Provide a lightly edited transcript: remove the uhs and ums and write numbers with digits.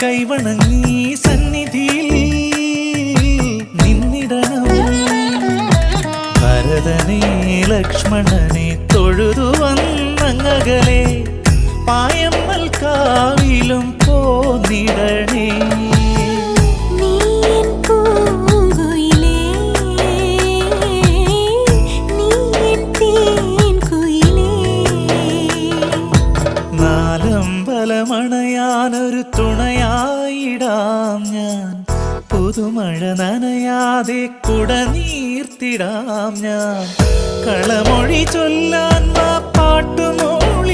കൈവണങ്ങി സന്നിധിയിൽ നിന്നിടണം. ഭരതനെ ലക്ഷ്മണനെ തൊഴുതു വന്നങ്ങകലെ പായമ്മൽ കാവിലും പോന്നിടണേ. നാലമ്പലമണയാനൊരു തുണയായിടാം ഞാൻ, പുതുമഴ നനയാതെ കുട നീർത്തിടാം ഞാൻ. കളമൊഴി ചൊല്ലാൻ പാട്ടുമൂള